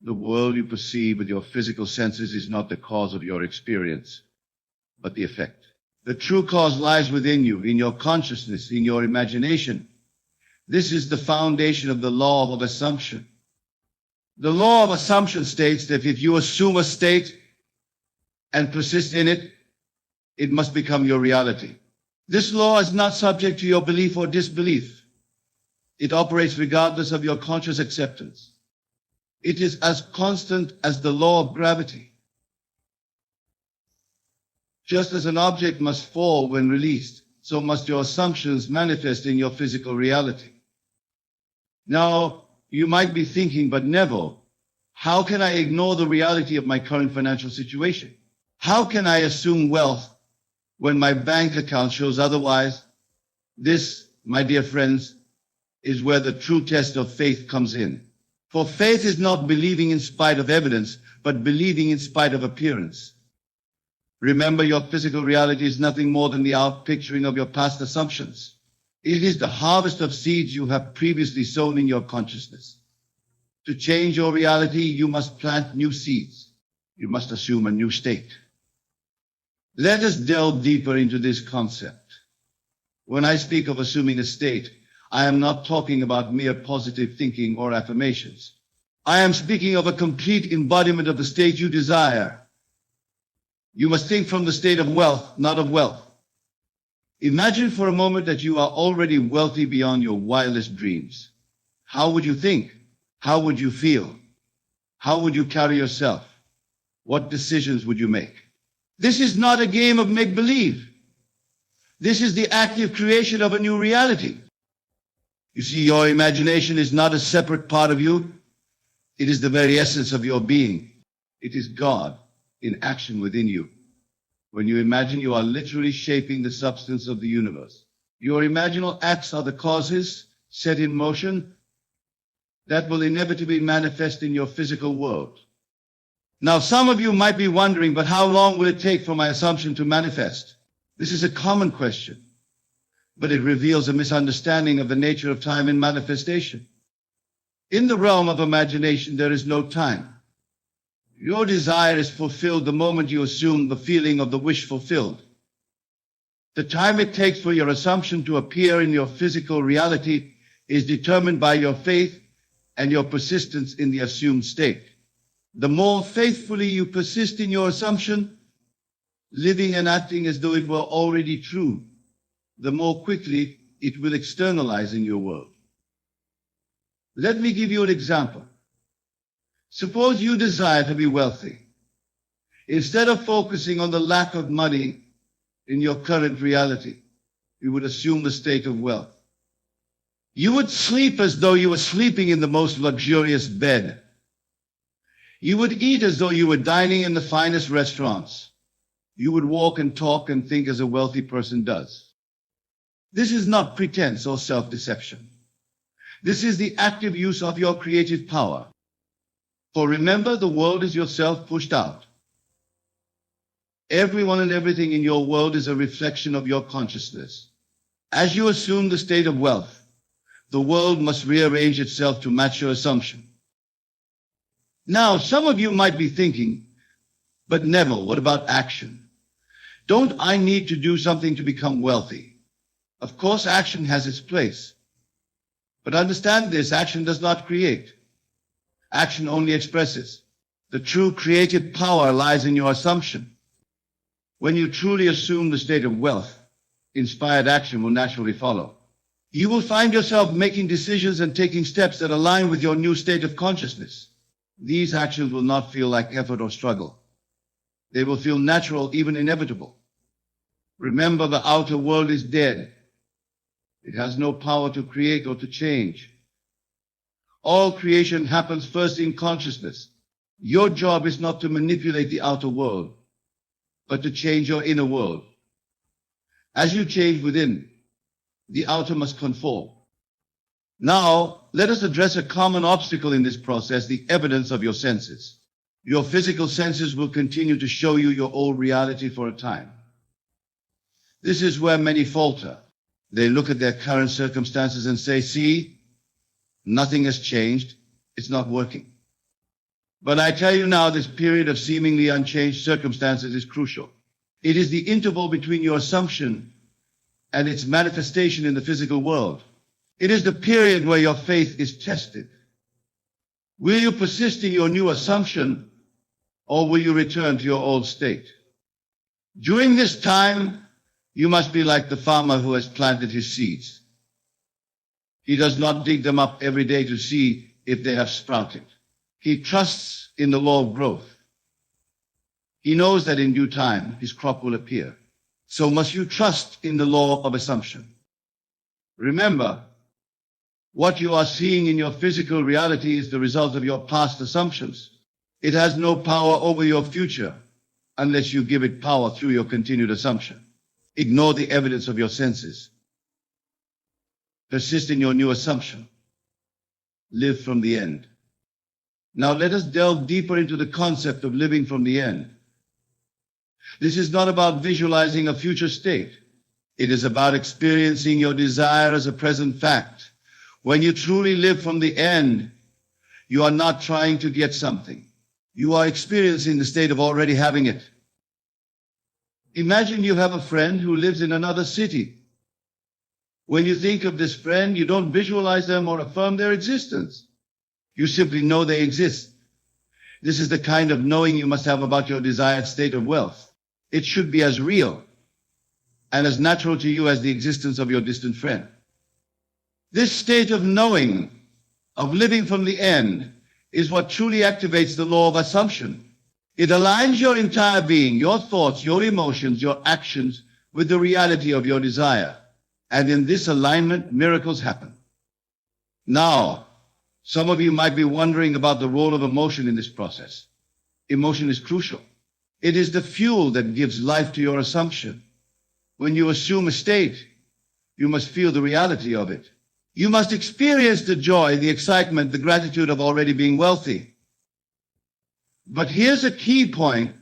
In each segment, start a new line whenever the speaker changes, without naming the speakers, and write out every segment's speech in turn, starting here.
The world you perceive with your physical senses is not the cause of your experience, but the effect. The true cause lies within you, in your consciousness, in your imagination. This is the foundation of the law of assumption. The law of assumption states that if you assume a state and persist in it, it must become your reality. This law is not subject to your belief or disbelief. It operates regardless of your conscious acceptance. It is as constant as the law of gravity. Just as an object must fall when released, so must your assumptions manifest in your physical reality. Now, you might be thinking, but Neville, how can I ignore the reality of my current financial situation? How can I assume wealth when my bank account shows otherwise? This, my dear friends, is where the true test of faith comes in. For faith is not believing in spite of evidence, but believing in spite of appearance. Remember, your physical reality is nothing more than the outpicturing of your past assumptions. It is the harvest of seeds you have previously sown in your consciousness. To change your reality, you must plant new seeds. You must assume a new state. Let us delve deeper into this concept. When I speak of assuming a state, I am not talking about mere positive thinking or affirmations. I am speaking of a complete embodiment of the state you desire. You must think from the state of wealth, not of wealth. Imagine for a moment that you are already wealthy beyond your wildest dreams. How would you think? How would you feel? How would you carry yourself? What decisions would you make? This is not a game of make-believe. This is the active creation of a new reality. You see, your imagination is not a separate part of you. It is the very essence of your being. It is God in action within you. When you imagine, you are literally shaping the substance of the universe. Your imaginal acts are the causes set in motion that will inevitably manifest in your physical world. Now, some of you might be wondering, but how long will it take for my assumption to manifest? This is a common question, but it reveals a misunderstanding of the nature of time and manifestation. In the realm of imagination, there is no time. Your desire is fulfilled the moment you assume the feeling of the wish fulfilled. The time it takes for your assumption to appear in your physical reality is determined by your faith and your persistence in the assumed state. The more faithfully you persist in your assumption, living and acting as though it were already true, the more quickly it will externalize in your world. Let me give you an example. Suppose you desire to be wealthy. Instead of focusing on the lack of money in your current reality, you would assume the state of wealth. You would sleep as though you were sleeping in the most luxurious bed. You would eat as though you were dining in the finest restaurants. You would walk and talk and think as a wealthy person does. This is not pretense or self-deception. This is the active use of your creative power. For remember, the world is yourself pushed out. Everyone and everything in your world is a reflection of your consciousness. As you assume the state of wealth, the world must rearrange itself to match your assumption. Now, some of you might be thinking, but Neville, what about action? Don't I need to do something to become wealthy? Of course, action has its place. But understand this, action does not create. Action only expresses. The true creative power lies in your assumption. When you truly assume the state of wealth, inspired action will naturally follow. You will find yourself making decisions and taking steps that align with your new state of consciousness. These actions will not feel like effort or struggle. They will feel natural, even inevitable. Remember, the outer world is dead. It has no power to create or to change. All creation happens first in consciousness. Your job is not to manipulate the outer world, but to change your inner world. As you change within, the outer must conform. Now, let us address a common obstacle in this process, the evidence of your senses. Your physical senses will continue to show you your old reality for a time. This is where many falter. They look at their current circumstances and say, see, nothing has changed. It's not working. But I tell you now, this period of seemingly unchanged circumstances is crucial. It is the interval between your assumption and its manifestation in the physical world. It is the period where your faith is tested. Will you persist in your new assumption, or will you return to your old state? During this time, you must be like the farmer who has planted his seeds. He does not dig them up every day to see if they have sprouted. He trusts in the law of growth. He knows that in due time his crop will appear. So must you trust in the law of assumption. Remember, what you are seeing in your physical reality is the result of your past assumptions. It has no power over your future unless you give it power through your continued assumption. Ignore the evidence of your senses. Persist in your new assumption. Live from the end. Now let us delve deeper into the concept of living from the end. This is not about visualizing a future state. It is about experiencing your desire as a present fact. When you truly live from the end, you are not trying to get something. You are experiencing the state of already having it. Imagine you have a friend who lives in another city. When you think of this friend, you don't visualize them or affirm their existence. You simply know they exist. This is the kind of knowing you must have about your desired state of wealth. It should be as real and as natural to you as the existence of your distant friend. This state of knowing, of living from the end, is what truly activates the law of assumption. It aligns your entire being, your thoughts, your emotions, your actions, with the reality of your desire. And in this alignment, miracles happen. Now, some of you might be wondering about the role of emotion in this process. Emotion is crucial. It is the fuel that gives life to your assumption. When you assume a state, you must feel the reality of it. You must experience the joy, the excitement, the gratitude of already being wealthy. But here's a key point.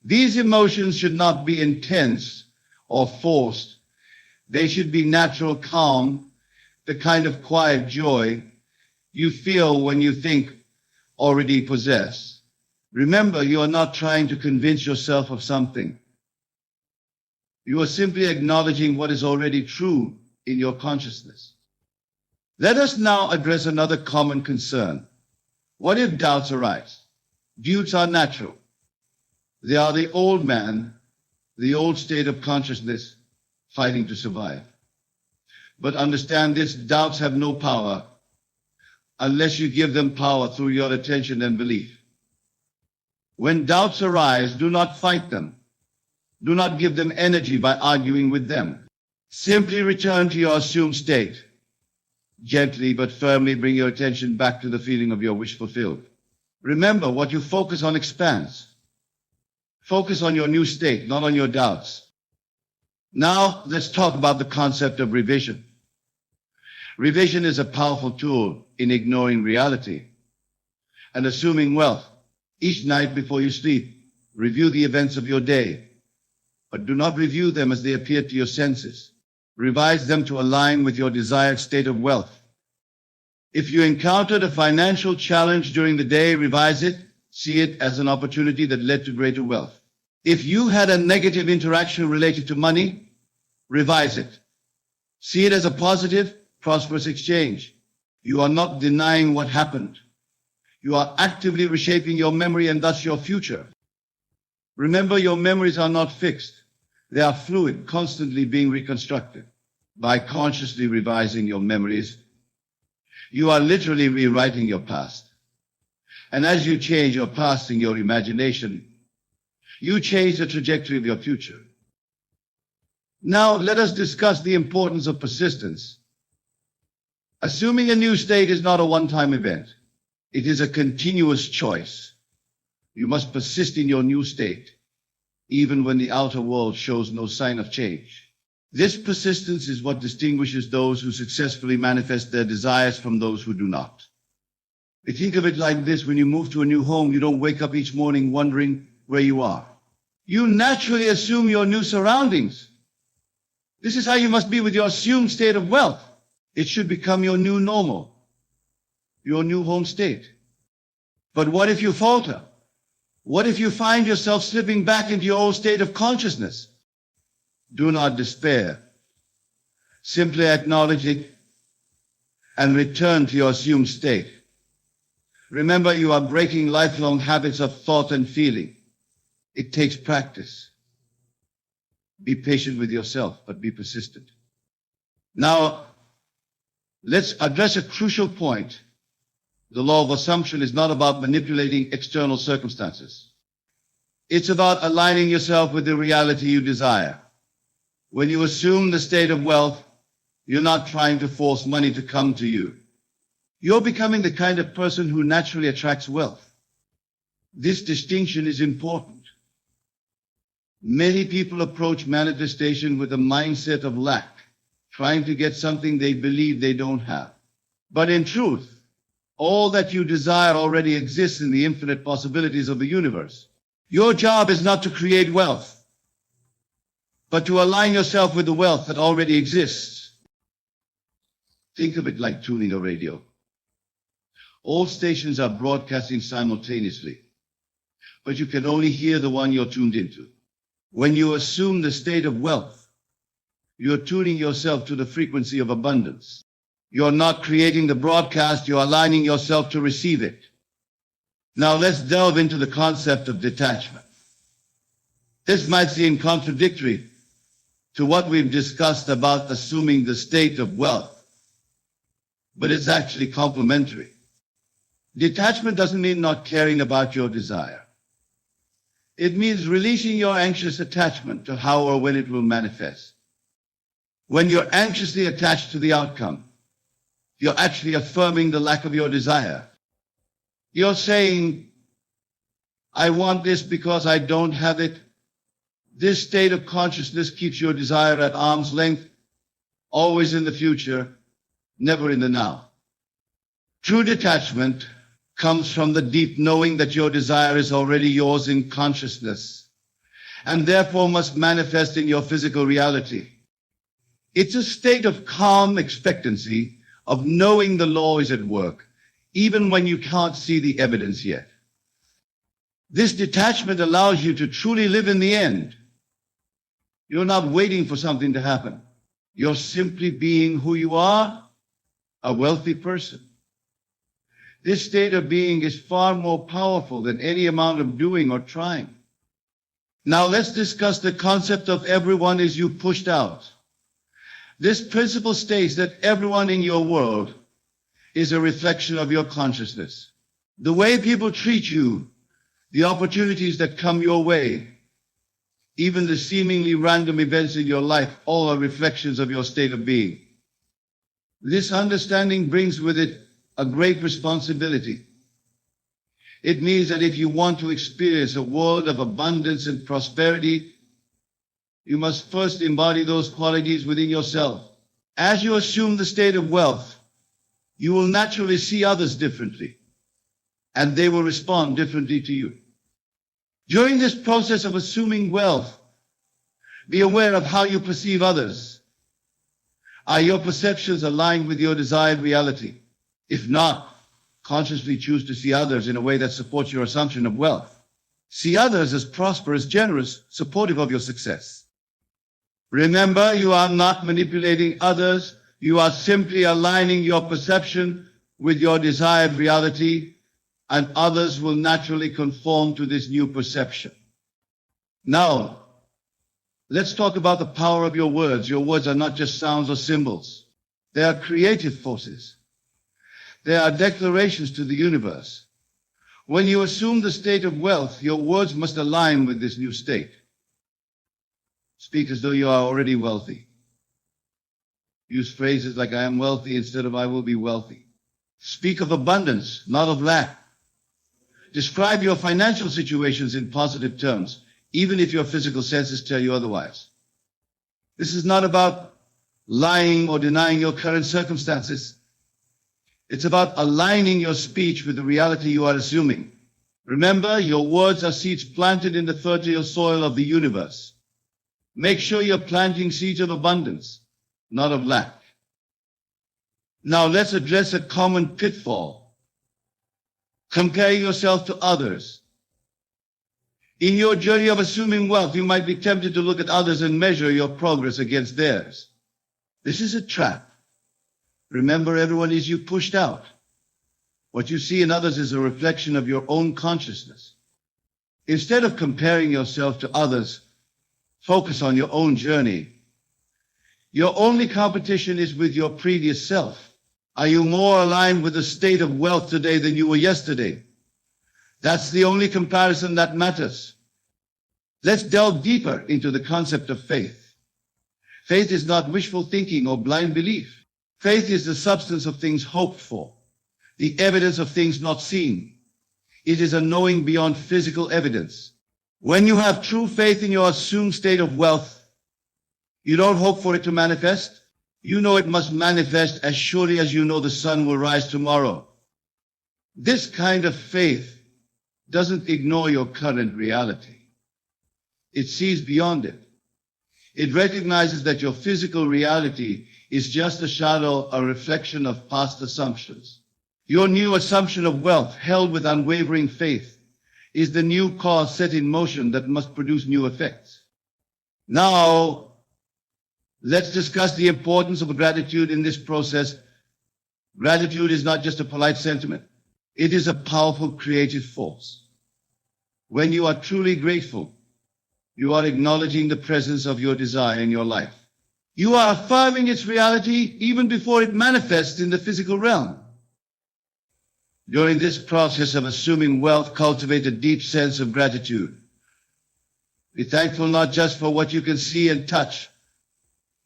These emotions should not be intense or forced. They should be natural calm, the kind of quiet joy you feel when you think already possess. Remember, you are not trying to convince yourself of something. You are simply acknowledging what is already true in your consciousness. Let us now address another common concern. What if doubts arise? Doubts are natural. They are the old man, the old state of consciousness fighting to survive. But understand this, doubts have no power unless you give them power through your attention and belief. When doubts arise, do not fight them. Do not give them energy by arguing with them. Simply return to your assumed state. Gently but firmly bring your attention back to the feeling of your wish fulfilled. Remember, what you focus on expands. Focus on your new state, not on your doubts. Now, let's talk about the concept of revision. Revision is a powerful tool in ignoring reality and assuming wealth. Each night before you sleep, review the events of your day, but do not review them as they appear to your senses. Revise them to align with your desired state of wealth. If you encountered a financial challenge during the day, revise it. See it as an opportunity that led to greater wealth. If you had a negative interaction related to money, revise it. See it as a positive, prosperous exchange. You are not denying what happened. You are actively reshaping your memory and thus your future. Remember, your memories are not fixed. They are fluid, constantly being reconstructed. By consciously revising your memories, you are literally rewriting your past. And as you change your past in your imagination, you change the trajectory of your future. Now, let us discuss the importance of persistence. Assuming a new state is not a one-time event. It is a continuous choice. You must persist in your new state, even when the outer world shows no sign of change. This persistence is what distinguishes those who successfully manifest their desires from those who do not. You think of it like this: when you move to a new home, you don't wake up each morning wondering where you are. You naturally assume your new surroundings. This is how you must be with your assumed state of wealth. It should become your new normal, your new home state. But what if you falter? What if you find yourself slipping back into your old state of consciousness? Do not despair. Simply acknowledge it and return to your assumed state. Remember, you are breaking lifelong habits of thought and feeling. It takes practice. Be patient with yourself, but be persistent. Now, let's address a crucial point. The law of assumption is not about manipulating external circumstances. It's about aligning yourself with the reality you desire. When you assume the state of wealth, you're not trying to force money to come to you. You're becoming the kind of person who naturally attracts wealth. This distinction is important. Many people approach manifestation with a mindset of lack, trying to get something they believe they don't have. But in truth, all that you desire already exists in the infinite possibilities of the universe. Your job is not to create wealth, but to align yourself with the wealth that already exists. Think of it like tuning a radio. All stations are broadcasting simultaneously, but you can only hear the one you're tuned into. When you assume the state of wealth, you're tuning yourself to the frequency of abundance. You're not creating the broadcast, you're aligning yourself to receive it. Now let's delve into the concept of detachment. This might seem contradictory to what we've discussed about assuming the state of wealth, but it's actually complementary. Detachment doesn't mean not caring about your desire. It means releasing your anxious attachment to how or when it will manifest. When you're anxiously attached to the outcome, you're actually affirming the lack of your desire. You're saying, I want this because I don't have it. This state of consciousness keeps your desire at arm's length, always in the future, never in the now. True detachment comes from the deep knowing that your desire is already yours in consciousness, and therefore must manifest in your physical reality. It's a state of calm expectancy, of knowing the law is at work, even when you can't see the evidence yet. This detachment allows you to truly live in the end. You're not waiting for something to happen. You're simply being who you are, a wealthy person. This state of being is far more powerful than any amount of doing or trying. Now let's discuss the concept of everyone is you pushed out. This principle states that everyone in your world is a reflection of your consciousness. The way people treat you, the opportunities that come your way, even the seemingly random events in your life, all are reflections of your state of being. This understanding brings with it a great responsibility. It means that if you want to experience a world of abundance and prosperity, you must first embody those qualities within yourself. As you assume the state of wealth, you will naturally see others differently, and they will respond differently to you. During this process of assuming wealth, be aware of how you perceive others. Are your perceptions aligned with your desired reality? If not, consciously choose to see others in a way that supports your assumption of wealth. See others as prosperous, generous, supportive of your success. Remember, you are not manipulating others. You are simply aligning your perception with your desired reality, and others will naturally conform to this new perception. Now, let's talk about the power of your words. Your words are not just sounds or symbols. They are creative forces. They are declarations to the universe. When you assume the state of wealth, your words must align with this new state. Speak as though you are already wealthy. Use phrases like I am wealthy instead of I will be wealthy. Speak of abundance, not of lack. Describe your financial situations in positive terms, even if your physical senses tell you otherwise. This is not about lying or denying your current circumstances. It's about aligning your speech with the reality you are assuming. Remember, your words are seeds planted in the fertile soil of the universe. Make sure you're planting seeds of abundance, not of lack. Now let's address a common pitfall. comparing yourself to others. In your journey of assuming wealth, you might be tempted to look at others and measure your progress against theirs. This is a trap. Remember, everyone is you pushed out. What you see in others is a reflection of your own consciousness. Instead of comparing yourself to others, focus on your own journey. Your only competition is with your previous self. Are you more aligned with the state of wealth today than you were yesterday? That's the only comparison that matters. Let's delve deeper into the concept of faith. Faith is not wishful thinking or blind belief. Faith is the substance of things hoped for, the evidence of things not seen. It is a knowing beyond physical evidence. When you have true faith in your assumed state of wealth, you don't hope for it to manifest. You know it must manifest as surely as you know the sun will rise tomorrow. This kind of faith doesn't ignore your current reality. It sees beyond it. It recognizes that your physical reality is just a shadow, a reflection of past assumptions. Your new assumption of wealth, held with unwavering faith, is the new cause set in motion that must produce new effects. Now, let's discuss the importance of gratitude in this process. Gratitude is not just a polite sentiment. It is a powerful creative force. When you are truly grateful, you are acknowledging the presence of your desire in your life. You are affirming its reality even before it manifests in the physical realm. During this process of assuming wealth, cultivate a deep sense of gratitude. Be thankful not just for what you can see and touch,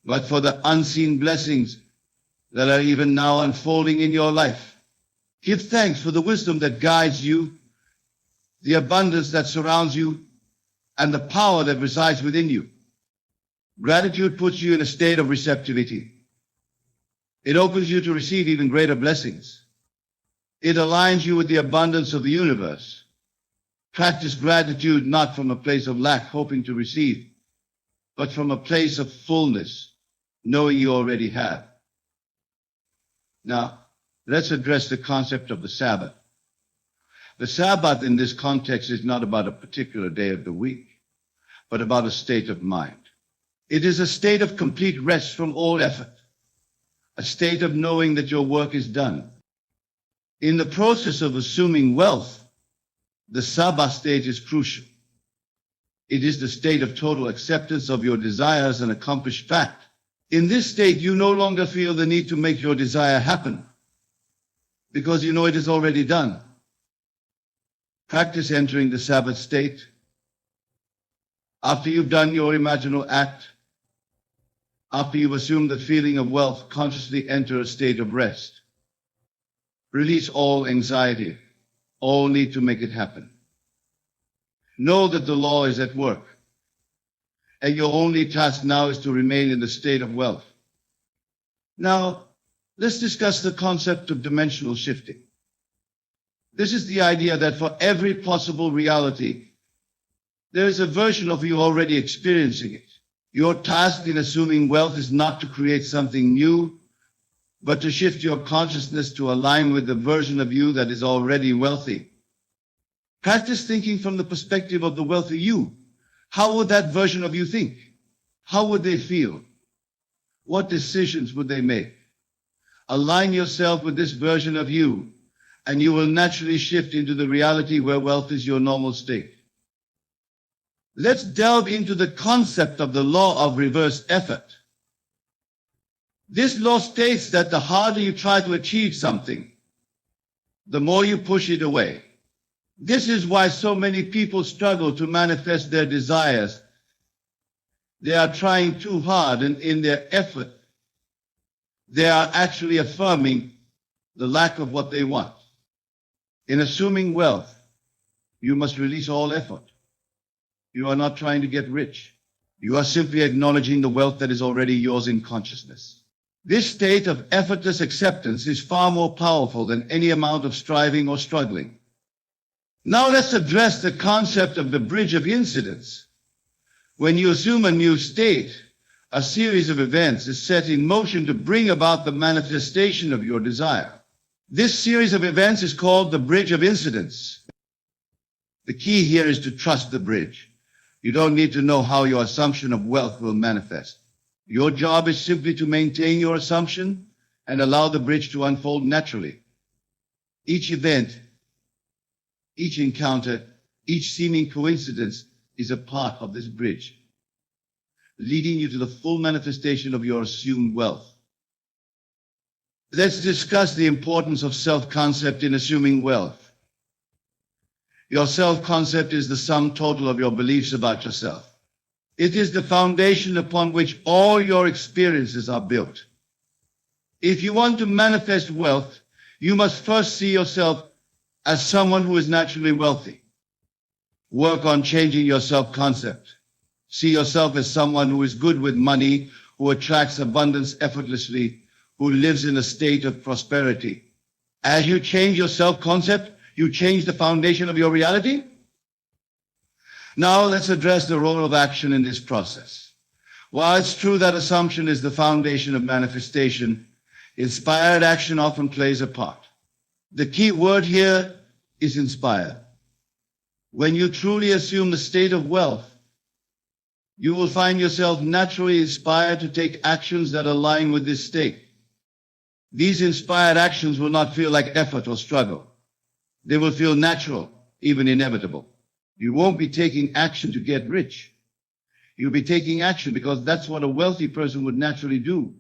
but for the unseen blessings that are even now unfolding in your life. Give thanks for the wisdom that guides you, the abundance that surrounds you, and the power that resides within you. Gratitude puts you in a state of receptivity. It opens you to receive even greater blessings. It aligns you with the abundance of the universe. Practice gratitude not from a place of lack, hoping to receive, but from a place of fullness, knowing you already have. Now, let's address the concept of the Sabbath. The Sabbath in this context is not about a particular day of the week, but about a state of mind. It is a state of complete rest from all effort, a state of knowing that your work is done. In the process of assuming wealth, the Sabbath state is crucial. It is the state of total acceptance of your desire as an accomplished fact. In this state, you no longer feel the need to make your desire happen, because you know it is already done. Practice entering the Sabbath state. After you've done your imaginal act, after you've assumed the feeling of wealth, consciously enter a state of rest. Release all anxiety, all need to make it happen. Know that the law is at work, and your only task now is to remain in the state of wealth. Now, let's discuss the concept of dimensional shifting. This is the idea that for every possible reality, there is a version of you already experiencing it. Your task in assuming wealth is not to create something new, but to shift your consciousness to align with the version of you that is already wealthy. Practice thinking from the perspective of the wealthy you. How would that version of you think? How would they feel? What decisions would they make? Align yourself with this version of you, and you will naturally shift into the reality where wealth is your normal state. Let's delve into the concept of the law of reverse effort. This law states that the harder you try to achieve something, the more you push it away. This is why so many people struggle to manifest their desires. They are trying too hard, and in their effort, they are actually affirming the lack of what they want. In assuming wealth, you must release all effort. You are not trying to get rich. You are simply acknowledging the wealth that is already yours in consciousness. This state of effortless acceptance is far more powerful than any amount of striving or struggling. Now let's address the concept of the bridge of incidents. When you assume a new state, a series of events is set in motion to bring about the manifestation of your desire. This series of events is called the bridge of incidents. The key here is to trust the bridge. You don't need to know how your assumption of wealth will manifest. Your job is simply to maintain your assumption and allow the bridge to unfold naturally. Each event, each encounter, each seeming coincidence is a part of this bridge, leading you to the full manifestation of your assumed wealth. Let's discuss the importance of self-concept in assuming wealth. Your self-concept is the sum total of your beliefs about yourself. It is the foundation upon which all your experiences are built. If you want to manifest wealth, you must first see yourself as someone who is naturally wealthy. Work on changing your self-concept. See yourself as someone who is good with money, who attracts abundance effortlessly, who lives in a state of prosperity. As you change your self-concept, you change the foundation of your reality. Now let's address the role of action in this process. While it's true that assumption is the foundation of manifestation, inspired action often plays a part. The key word here is inspired. When you truly assume the state of wealth, you will find yourself naturally inspired to take actions that align with this state. These inspired actions will not feel like effort or struggle. They will feel natural, even inevitable. You won't be taking action to get rich. You'll be taking action because that's what a wealthy person would naturally do.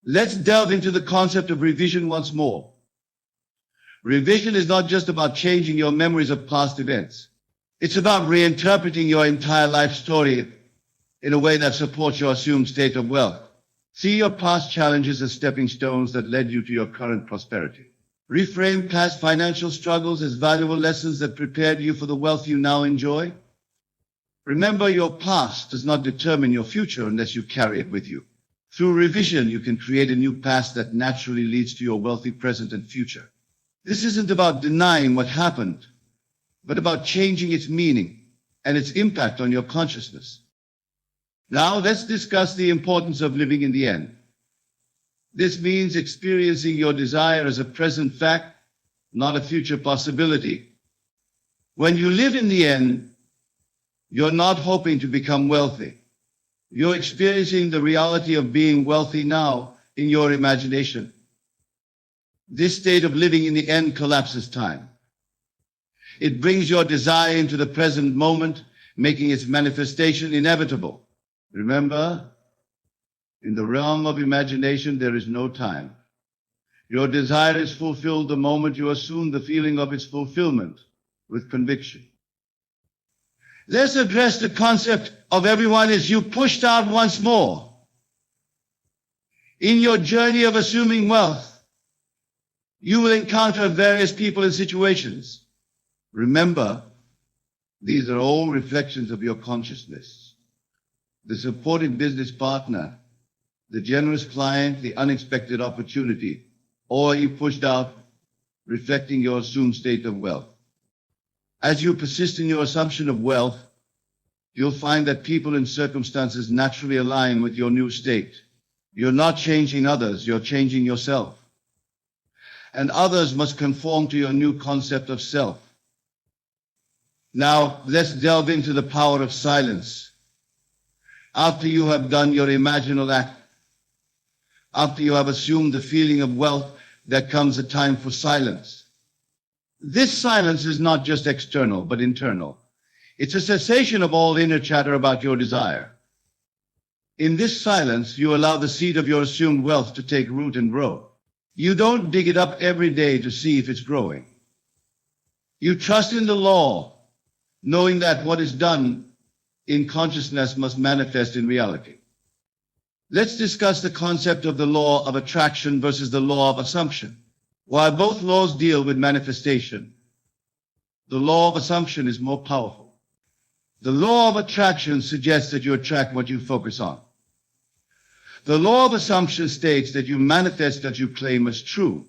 Let's delve into the concept of revision once more. Revision is not just about changing your memories of past events. It's about reinterpreting your entire life story in a way that supports your assumed state of wealth. See your past challenges as stepping stones that led you to your current prosperity. Reframe past financial struggles as valuable lessons that prepared you for the wealth you now enjoy. Remember, your past does not determine your future unless you carry it with you. Through revision, you can create a new past that naturally leads to your wealthy present and future. This isn't about denying what happened, but about changing its meaning and its impact on your consciousness. Now let's discuss the importance of living in the end. This means experiencing your desire as a present fact, not a future possibility. When you live in the end, you're not hoping to become wealthy. You're experiencing the reality of being wealthy now in your imagination. This state of living in the end collapses time. It brings your desire into the present moment, making its manifestation inevitable. Remember, in the realm of imagination, there is no time. Your desire is fulfilled the moment you assume the feeling of its fulfillment with conviction. Let's address the concept of everyone is you pushed out once more. In your journey of assuming wealth, you will encounter various people and situations. Remember, these are all reflections of your consciousness. The supportive business partner, the generous client, the unexpected opportunity, or you pushed out, reflecting your assumed state of wealth. As you persist in your assumption of wealth, you'll find that people and circumstances naturally align with your new state. You're not changing others, you're changing yourself. And others must conform to your new concept of self. Now, let's delve into the power of silence. After you have done your imaginal act, after you have assumed the feeling of wealth, there comes a time for silence. This silence is not just external, but internal. It's a cessation of all inner chatter about your desire. In this silence, you allow the seed of your assumed wealth to take root and grow. You don't dig it up every day to see if it's growing. You trust in the law, knowing that what is done in consciousness must manifest in reality. Let's discuss the concept of the law of attraction versus the law of assumption. While both laws deal with manifestation, the law of assumption is more powerful. The law of attraction suggests that you attract what you focus on. The law of assumption states that you manifest what you claim as true.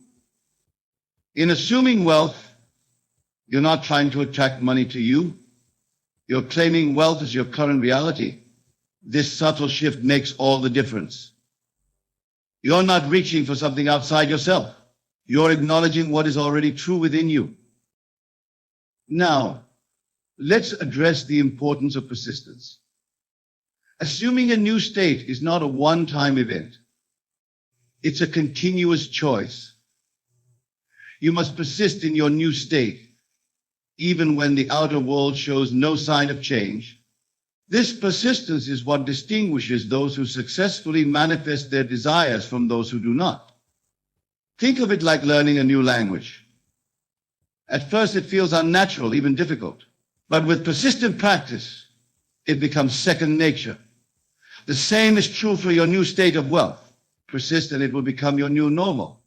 In assuming wealth, you're not trying to attract money to you. You're claiming wealth as your current reality. This subtle shift makes all the difference. You're not reaching for something outside yourself. You're acknowledging what is already true within you. Now, let's address the importance of persistence. Assuming a new state is not a one-time event. It's a continuous choice. You must persist in your new state, even when the outer world shows no sign of change. This persistence is what distinguishes those who successfully manifest their desires from those who do not. Think of it like learning a new language. At first it feels unnatural, even difficult. But with persistent practice, it becomes second nature. The same is true for your new state of wealth. Persist and it will become your new normal.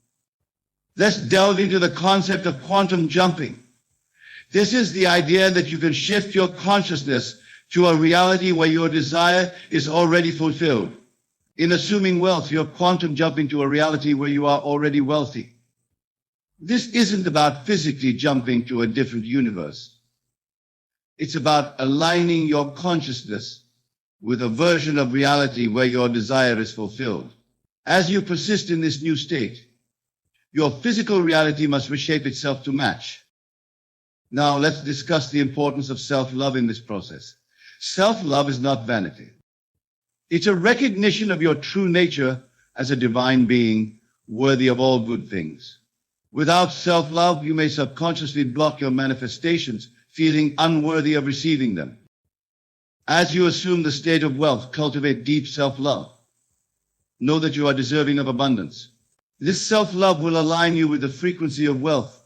Let's delve into the concept of quantum jumping. This is the idea that you can shift your consciousness to a reality where your desire is already fulfilled. In assuming wealth, you're quantum jumping to a reality where you are already wealthy. This isn't about physically jumping to a different universe. It's about aligning your consciousness with a version of reality where your desire is fulfilled. As you persist in this new state, your physical reality must reshape itself to match. Now let's discuss the importance of self-love in this process. Self-love is not vanity. It's a recognition of your true nature as a divine being worthy of all good things. Without self-love, you may subconsciously block your manifestations, feeling unworthy of receiving them. As you assume the state of wealth, cultivate deep self-love. Know that you are deserving of abundance. This self-love will align you with the frequency of wealth,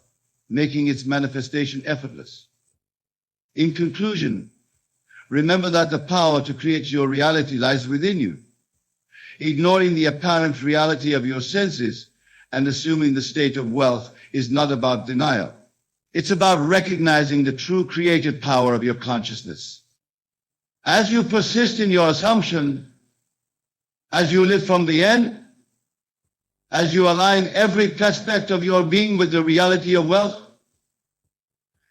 making its manifestation effortless. In conclusion, remember that the power to create your reality lies within you. Ignoring the apparent reality of your senses and assuming the state of wealth is not about denial. It's about recognizing the true creative power of your consciousness. As you persist in your assumption, as you live from the end, as you align every aspect of your being with the reality of wealth,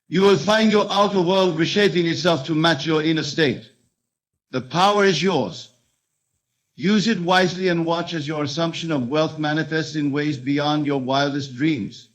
you will find your outer world reshaping itself to match your inner state. The power is yours. Use it wisely and watch as your assumption of wealth manifests in ways beyond your wildest dreams.